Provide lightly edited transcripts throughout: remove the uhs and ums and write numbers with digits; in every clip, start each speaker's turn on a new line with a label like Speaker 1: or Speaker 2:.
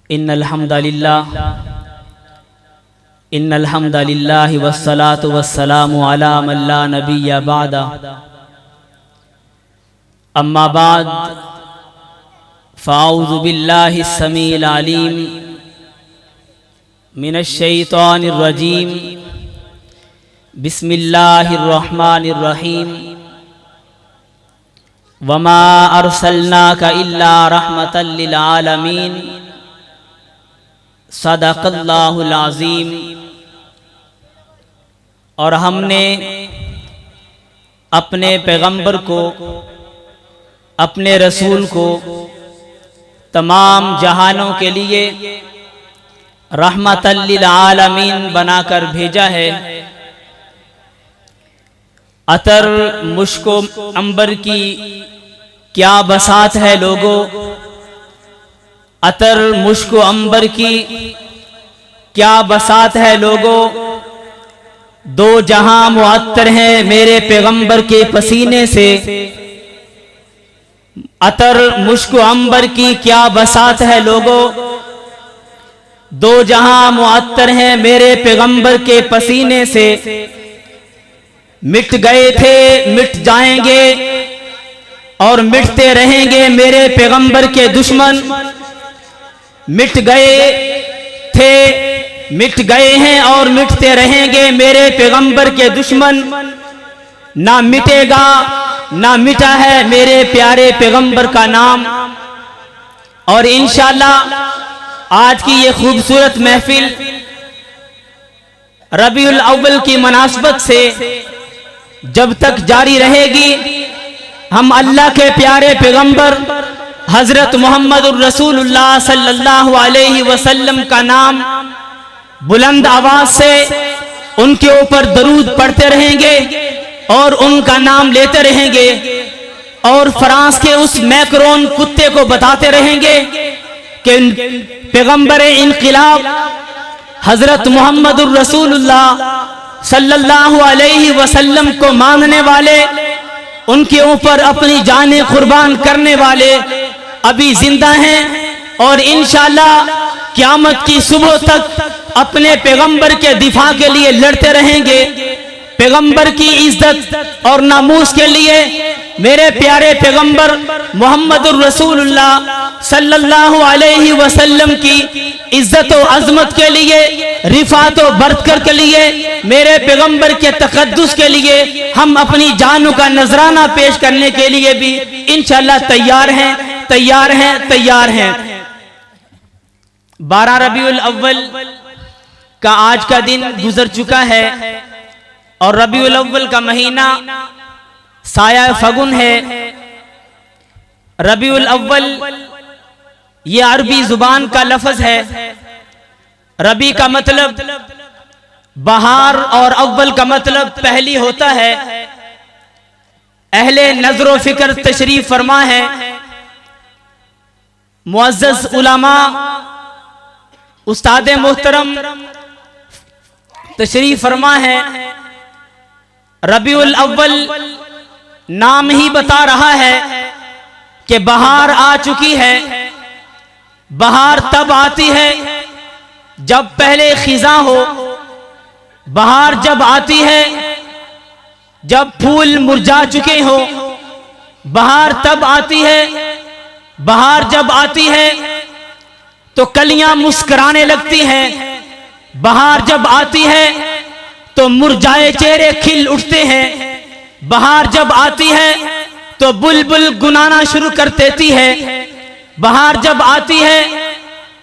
Speaker 1: इन्नल हम्दलिल्लाहि वस्सलातु वस्सलामु अला मन ला नबिय्य बअदा। अम्मा बाद फ़अऊज़ु बिल्लाहि स्समीइल अलीम मिनश शैतानिर रजीम। बिस्मिल्लाहिर रहमानिर रहीम। वमा अरसलनाका इल्ला रहमतल लिल आलमीन। सदक़ल्लाहुल अज़ीम। और हमने अपने पैगंबर को, अपने रसूल को तमाम जहानों के लिए रहमतल लिल आलमीन बनाकर भेजा है। अतर मुश्को अंबर की क्या बसात है लोगों, अतर मुश्को अंबर की क्या बसात है लोगों। दो जहां मुअत्तर हैं मेरे पैगंबर के पसीने से। अतर मुश्को अंबर की क्या बसात है लोगों। दो जहां मुअत्तर हैं मेरे पैगंबर के पसीने से। मिट गए थे मिट जाएंगे और मिटते रहेंगे मेरे पैगंबर के दुश्मन। मिट गए थे मिट गए हैं और मिटते रहेंगे मेरे पैगंबर के दुश्मन। ना मिटेगा ना मिटा है मेरे प्यारे पैगंबर का नाम। और इंशाअल्लाह आज की ये खूबसूरत महफिल रबीउल अव्वल की मुनासबत से जब तक जारी रहेगी, हम अल्लाह के प्यारे पैगंबर हजरत मोहम्मदुर रसूलुल्लाह सल्लल्लाहु अलैहि वसल्लम का नाम बुलंद आवाज से उनके ऊपर दरूद पढ़ते रहेंगे और उनका नाम लेते रहेंगे। और फ्रांस के उस मैक्रोन कुत्ते को बताते रहेंगे कि पैगंबर इनकिलाब हजरत मोहम्मदुर रसूलुल्लाह सल्लल्लाहु अलैहि वसल्लम को मानने वाले, उनके ऊपर अपनी जानें कुर्बान करने वाले अभी जिंदा हैं और इंशाअल्लाह क़यामत की सुबह तक अपने पैगंबर के दिफा के लिए लड़ते रहेंगे। पैगंबर की इज्जत और नामूस के लिए, मेरे प्यारे पैगंबर मोहम्मदुर रसूलुल्लाह सल्लल्लाहु अलैहि वसल्लम की इज्जत और अजमत के लिए, रिफात और बरकत के लिए, मेरे पैगंबर के तकद्दुस के लिए हम अपनी जानों का नजराना पेश करने के लिए भी इंशाअल्लाह तैयार हैं, तैयार हैं, तैयार हैं। 12 रबीउल अव्वल का आज का दिन गुजर चुका है और रबीउल अव्वल का महीना साया फगुन है। रबीउल अव्वल ये अरबी जुबान का लफ्ज है। रबी का मतलब बहार और अव्वल का मतलब पहली होता है। अहले नजर व फिक्र तशरीफ फरमा है। मुअज़्ज़ज़ उलमा उस्ताद मोहतरम तशरीफ फरमा है। रबीउल अव्वल नाम ही बता रहा है कि बहार आ चुकी है। बहार तब आती है जब पहले खिजा हो। बहार जब आती है जब फूल मुरझा चुके हो। बहार तब आती है, बहार जब आती है तो कलियां मुस्कुराने लगती हैं। बहार जब आती है तो मुरझाए चेहरे खिल उठते हैं। बहार जब आती है तो बुलबुल गुनाना शुरू कर देती है। बहार जब आती है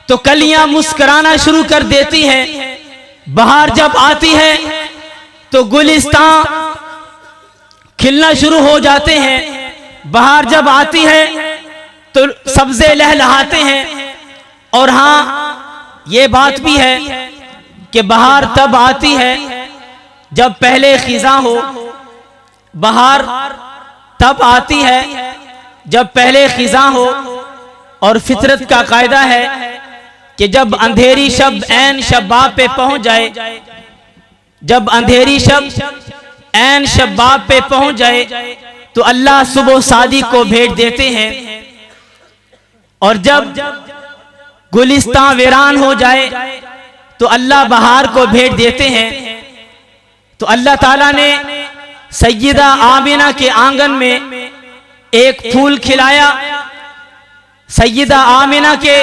Speaker 1: तो कलियां मुस्कुराना शुरू कर देती है। बहार जब आती है तो गुलिस्तां खिलना शुरू हो जाते हैं। बहार जब आती है तो सब्जे लहलहाते हैं। और हाँ, ये बात भी है कि बहार तब आती है जब पहले खिजा हो। बहार तब आती है जब पहले खिजा हो। और फितरत का कायदा है कि जब अंधेरी शब ऐन शबाब पे पहुंच जाए, जब अंधेरी शब ऐन शबाब पे पहुंच जाए तो अल्लाह सुबह सादी को भेंट देते हैं। और जब गुलिस्तां वीरान हो जाए तो अल्लाह बहार को भेंट देते हैं। तो अल्लाह ताला ने सैयदा आमिना के आंगन में एक फूल खिलाया। सैयदा आमिना के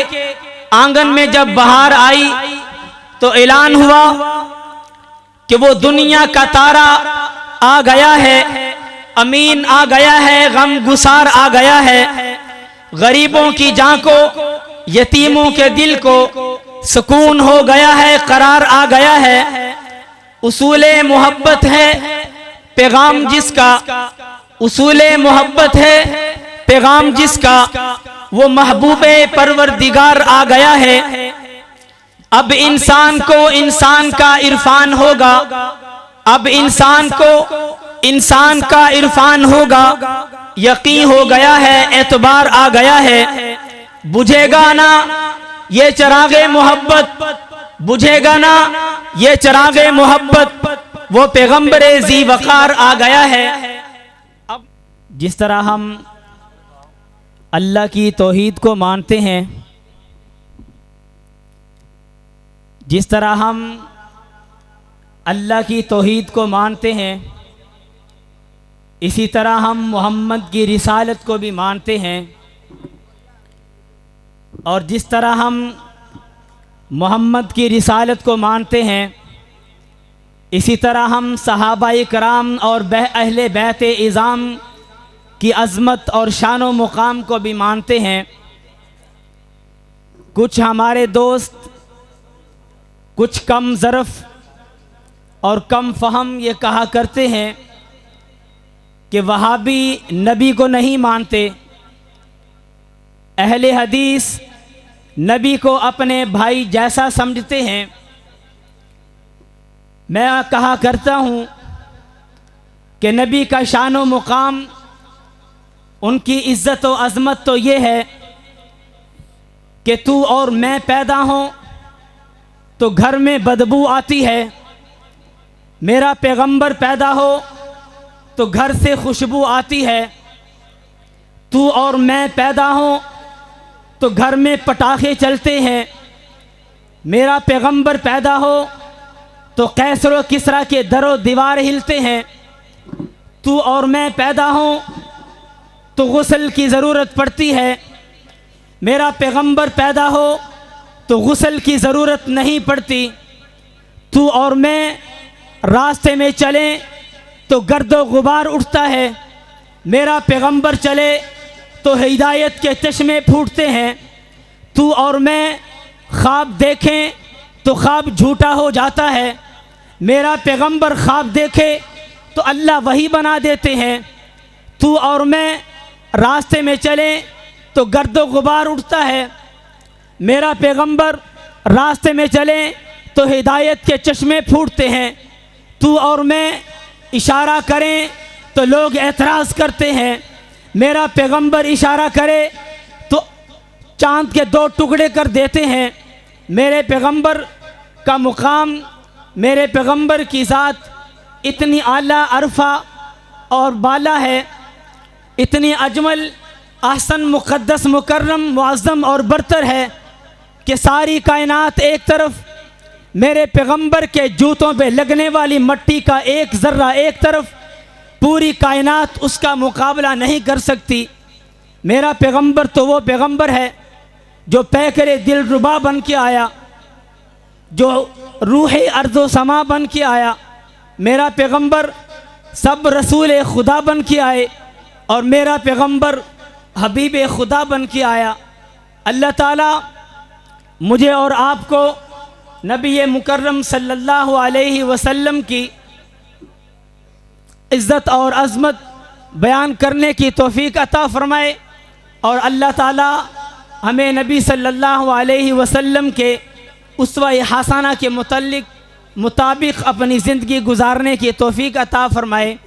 Speaker 1: आंगन में जब बहार आई तो ऐलान हुआ कि वो दुनिया का तारा आ गया है, अमीन आ गया है, गम गुसार आ गया है, गरीबों की जान को, यतीमों के दिल को सुकून हो गया है, करार आ गया है। उसूले मोहब्बत है पैगाम जिसका, उसूले मोहब्बत है पैगाम जिसका, वो महबूबे परवरदिगार आ गया है। अब इंसान को इंसान का इरफान होगा, अब इंसान को इंसान का इरफान होगा, यकीन हो गया है, एतबार आ गया है। बुझेगा ना ये चिरागे मोहब्बत, बुझेगा ना ये चिरागे मोहब्बत, वो पैगंबरे जी वकार आ गया है। अब जिस तरह हम अल्लाह की तौहीद को मानते हैं, जिस तरह हम अल्लाह की तौहीद को मानते हैं, इसी तरह हम मोहम्मद की रिसालत को भी मानते हैं। और जिस तरह हम मोहम्मद की रिसालत को मानते हैं, इसी तरह हम सहाबाए कराम और अहले बैत इज़ाम की अज़मत और शान व मुक़ाम को भी मानते हैं। कुछ हमारे दोस्त कुछ कम ज़रफ़ और कम फ़हम ये कहा करते हैं कि वहाबी नबी को नहीं मानते, अहले हदीस नबी को अपने भाई जैसा समझते हैं। मैं कहा करता हूँ कि नबी का शान व मुक़ाम, उनकी इज़्ज़त व अज़मत तो ये है कि तू और मैं पैदा हों तो घर में बदबू आती है, मेरा पैगंबर पैदा हो तो घर से खुशबू आती है। तू और मैं पैदा हों तो घर में पटाखे चलते हैं, मेरा पैगंबर पैदा हो तो कैसर व किसरा के दरो दीवार हिलते हैं। तू और मैं पैदा हों तो गुस्ल की ज़रूरत पड़ती है, मेरा पैगंबर पैदा हो तो गुस्ल की ज़रूरत नहीं पड़ती। तू और मैं रास्ते में चलें तो गर्दो गुबार उठता है, मेरा पैगंबर चले तो हिदायत के चश्मे फूटते हैं। तू और मैं ख्वाब देखें तो ख्वाब झूठा हो जाता है, मेरा पैगंबर ख्वाब देखे तो अल्लाह वही बना देते हैं। तू और मैं रास्ते में चलें तो गर्दो गुबार उठता है, मेरा पैगंबर रास्ते में चले तो हिदायत के चश्मे फूटते हैं। तू और मैं इशारा करें तो लोग एतराज़ करते हैं, मेरा पैगंबर इशारा करे तो चांद के 2 टुकड़े कर देते हैं। मेरे पैगंबर का मुकाम, मेरे पैगंबर की ज़ात इतनी आला अरफा और बाला है, इतनी अजमल ahsan मुक़द्दस मुकर्रम मुअज़्ज़म और बरतर है कि सारी कायनात एक तरफ, मेरे पैगंबर के जूतों पे लगने वाली मट्टी का एक ज़र्रा एक तरफ, पूरी कायनात उसका मुकाबला नहीं कर सकती। मेरा पैगंबर तो वो पैगंबर है जो पैकरे दिल रुबा बन के आया, जो रूहे अर्ज़ो समा बन के आया। मेरा पैगंबर सब रसूल खुदा बन के आए और मेरा पैगंबर हबीब खुदा बन के आया। अल्लाह ताला मुझे और आपको नबी मुकर्रम सल्लल्लाहु अलैहि वसल्लम की इज़्ज़त और अज़मत बयान करने की तौफ़ीक अता फ़रमाए और अल्लाह ताला हमें नबी सल्लल्लाहु अलैहि वसल्लम के उसवा हसना के मुताबिक अपनी ज़िंदगी गुजारने की तौफ़ीक अता फ़रमाए।